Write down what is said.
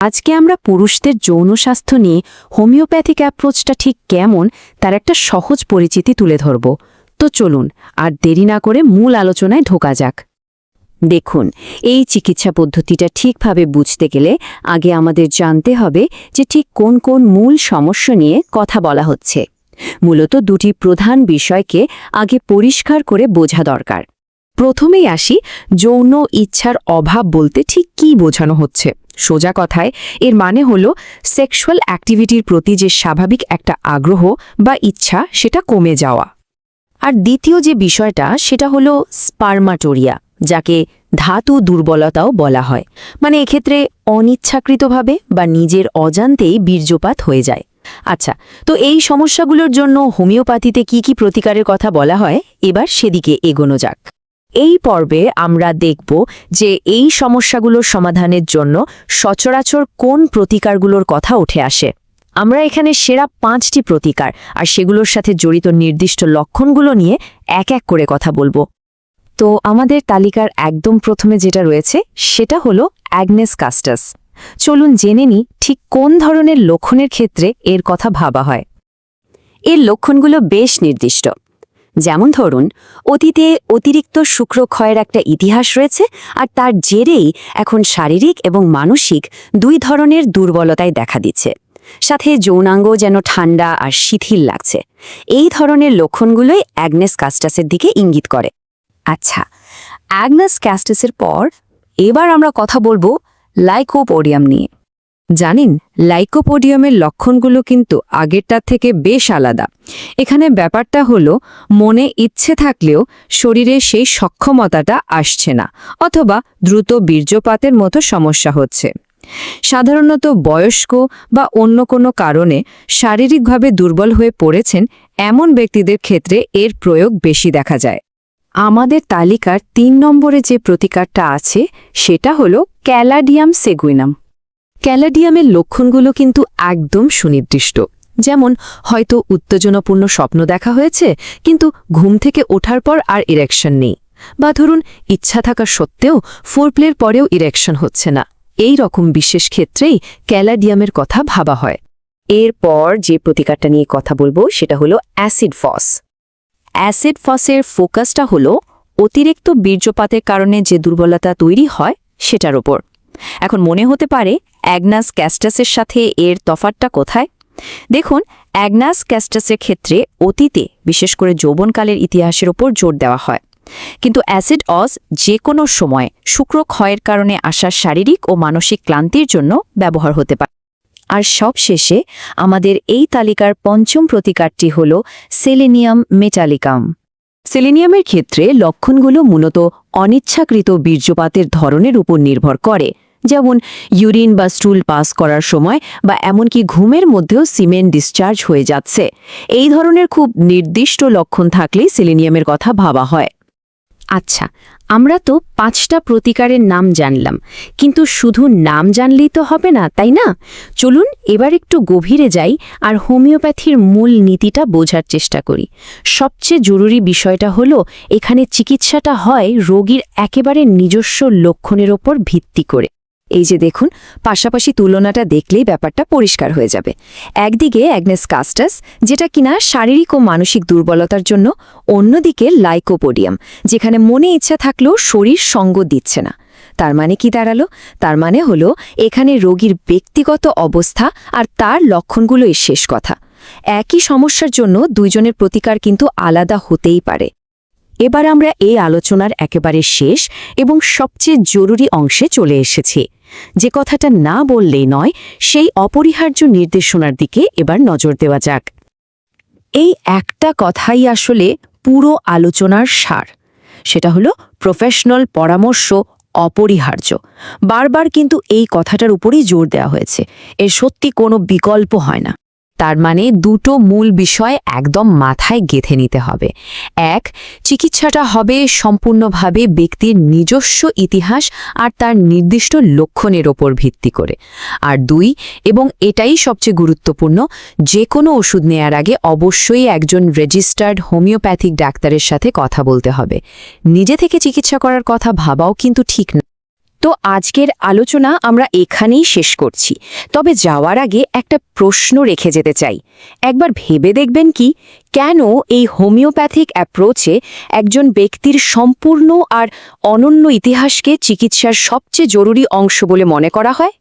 আজকে আমরা পুরুষদের যৌন স্বাস্থ্য নিয়ে হোমিওপ্যাথিক অ্যাপ্রোচটা ঠিক কেমন তার একটা সহজ পরিচিতি তুলে ধরব। তো চলুন আর দেরি না করে মূল আলোচনায় ঢোকা যাক। দেখুন, এই চিকিৎসা পদ্ধতিটা ঠিকভাবে বুঝতে গেলে আগে আমাদের জানতে হবে যে ঠিক কোন কোন মূল সমস্যা নিয়ে কথা বলা হচ্ছে। মূলত দুটি প্রধান বিষয়কে আগে পরিষ্কার করে বোঝা দরকার। প্রথমেই আসি, যৌন ইচ্ছার অভাব বলতে ঠিক কী বোঝানো হচ্ছে। সোজা কথায় এর মানে হলো সেক্সুয়াল অ্যাক্টিভিটির প্রতি যে স্বাভাবিক একটা আগ্রহ বা ইচ্ছা সেটা কমে যাওয়া। আর দ্বিতীয় যে বিষয়টা সেটা হলো স্পার্মাটোরিয়া, যাকে ধাতু দুর্বলতাও বলা হয়। মানে এক্ষেত্রে অনিচ্ছাকৃতভাবে বা নিজের অজান্তেই বীর্যপাত হয়ে যায়। আচ্ছা, তো এই সমস্যাগুলোর জন্য হোমিওপ্যাথিতে কি কি প্রতিকারের কথা বলা হয়, এবার সেদিকে এগোনো যাক। এই পর্বে আমরা দেখব যে এই সমস্যাগুলোর সমাধানের জন্য সচরাচর কোন প্রতিকারগুলোর কথা উঠে আসে। আমরা এখানে সেরা 5টি প্রতিকার আর সেগুলোর সাথে জড়িত নির্দিষ্ট লক্ষণগুলো নিয়ে এক এক করে কথা বলবো। তো আমাদের তালিকার একদম প্রথমে যেটা রয়েছে সেটা হলো অ্যাগনেস কাস্টাস। চলুন জেনে নিই ঠিক কোন ধরনের লক্ষণের ক্ষেত্রে এর কথা ভাবা হয়। এর লক্ষণগুলো বেশ নির্দিষ্ট। যেমন ধরুন, অতীতে অতিরিক্ত শুক্রক্ষয়ের একটা ইতিহাস রয়েছে, আর তার জেরেই এখন শারীরিক এবং মানসিক দুই ধরনের দুর্বলতায় দেখা দিচ্ছে। সাথে যৌনাঙ্গ যেন ঠান্ডা আর শিথিল লাগছে। এই ধরনের লক্ষণগুলোই অ্যাগনেস কাস্টাসের দিকে ইঙ্গিত করে। আচ্ছা, অ্যাগনেস কাস্টাসের পর এবার আমরা কথা বলবো লাইকোপোডিয়াম নিয়ে। জানেন, লাইকোপোডিয়ামের লক্ষণগুলো কিন্তু আগেরটার থেকে বেশ আলাদা। এখানে ব্যাপারটা হলো মনে ইচ্ছে থাকলেও শরীরে সেই সক্ষমতাটা আসছে না, অথবা দ্রুত বীর্যপাতের মতো সমস্যা হচ্ছে। সাধারণত বয়স্ক বা অন্য কোনো কারণে শারীরিকভাবে দুর্বল হয়ে পড়েছেন এমন ব্যক্তিদের ক্ষেত্রে এর প্রয়োগ বেশি দেখা যায়। আমাদের তালিকার 3 নম্বরে যে প্রতিকারটা আছে সেটা হলো ক্যালাডিয়াম সেগুইনাম। ক্যালাডিয়ামের লক্ষণগুলো কিন্তু একদম সুনির্দিষ্ট। যেমন হয়তো উত্তেজনাপূর্ণ স্বপ্ন দেখা হয়েছে, কিন্তু ঘুম থেকে ওঠার পর আর ইরেকশন নেই, বা ধরুন ইচ্ছা থাকা সত্ত্বেও ফোরপ্লের পরেও ইরেকশন হচ্ছে না। এই রকম বিশেষ ক্ষেত্রেই ক্যালাডিয়ামের কথা ভাবা হয়। এরপর যে প্রতিকারটা নিয়ে কথা বলবো সেটা হলো অ্যাসিড ফস। অ্যাসিড ফসের ফোকাসটা হলো অতিরিক্ত বীর্যপাতের কারণে যে দুর্বলতা তৈরি হয় সেটার ওপর। এখন মনে হতে পারে অ্যাগনাস ক্যাস্টাসের সাথে এর তফাৎটা কোথায়? দেখুন, অ্যাগনাস ক্যাস্টাসের ক্ষেত্রে অতীতে বিশেষ করে যৌবনকালের ইতিহাসের ওপর জোর দেওয়া হয়, কিন্তু অ্যাসিড অস যে কোনো সময় শুক্রক্ষয়ের কারণে আসা শারীরিক ও মানসিক ক্লান্তির জন্য ব্যবহার হতে পারে। আর সবশেষে আমাদের এই তালিকার 5ম প্রতিকারটি হল সেলেনিয়াম মেটালিকাম। সেলেনিয়ামের ক্ষেত্রে লক্ষণগুলো মূলত অনিচ্ছাকৃত বীর্যপাতের ধরনের উপর নির্ভর করে, যেমন ইউরিন বা স্টুল পাস করার সময় বা এমনকি ঘুমের মধ্যেও সিমেন্ট ডিসচার্জ হয়ে যাচ্ছে। এই ধরনের খুব নির্দিষ্ট লক্ষণ থাকলেই সেলেনিয়ামের কথা ভাবা হয়। আচ্ছা, আমরা তো 5টা প্রতিকারের নাম জানলাম, কিন্তু শুধু নাম জানলেই তো হবে না, তাই না? চলুন এবার একটু গভীরে যাই আর হোমিওপ্যাথির মূল নীতিটা বোঝার চেষ্টা করি। সবচেয়ে জরুরি বিষয়টা হলো এখানে চিকিৎসাটা হয় রোগীর একেবারে নিজস্ব লক্ষণের ওপর ভিত্তি করে। এই যে দেখুন, পাশাপাশি তুলনাটা দেখলেই ব্যাপারটা পরিষ্কার হয়ে যাবে। একদিকে অ্যাগনেস কাস্টাস, যেটা কিনা শারীরিক ও মানসিক দুর্বলতার জন্য, অন্যদিকে লাইকোপোডিয়াম, যেখানে মনে ইচ্ছা থাকলেও শরীর সঙ্গ দিচ্ছে না। তার মানে কি দাঁড়ালো? তার মানে হলো এখানে রোগীর ব্যক্তিগত অবস্থা আর তার লক্ষণগুলোই শেষ কথা। একই সমস্যার জন্য দুইজনের প্রতিকার কিন্তু আলাদা হতেই পারে। এবার আমরা এই আলোচনার একেবারে শেষ এবং সবচেয়ে জরুরি অংশে চলে এসেছি। যে কথাটা না বললেই নয়, সেই অপরিহার্য নির্দেশনার দিকে এবার নজর দেওয়া যাক। এই একটা কথাই আসলে পুরো আলোচনার সার। সেটা হলো প্রফেশনাল পরামর্শ অপরিহার্য। বারবার কিন্তু এই কথাটার উপরই জোর দেওয়া হয়েছে। এর সত্যি কোনো বিকল্প হয় না। তার মানে দুটো মূল বিষয় একদম মাথায় গেঁথে নিতে হবে। 1, চিকিৎসাটা হবে সম্পূর্ণভাবে ব্যক্তির নিজস্ব ইতিহাস আর তার নির্দিষ্ট লক্ষণের ওপর ভিত্তি করে। আর 2, এবং এটাই সবচেয়ে গুরুত্বপূর্ণ, যে কোনো ওষুধ নেয়ার আগে অবশ্যই একজন রেজিস্টার্ড হোমিওপ্যাথিক ডাক্তারের সাথে কথা বলতে হবে। নিজে থেকে চিকিৎসা করার কথা ভাবাও কিন্তু ঠিক না। তো আজকের আলোচনা আমরা এখানেই শেষ করছি, তবে যাওয়ার আগে একটা প্রশ্ন রেখে যেতে চাই। একবার ভেবে দেখবেন কি, কেন এই হোমিওপ্যাথিক অ্যাপ্রোচে একজন ব্যক্তির সম্পূর্ণ আর অনন্য ইতিহাসকে চিকিৎসার সবচেয়ে জরুরি অংশ বলে মনে করা হয়?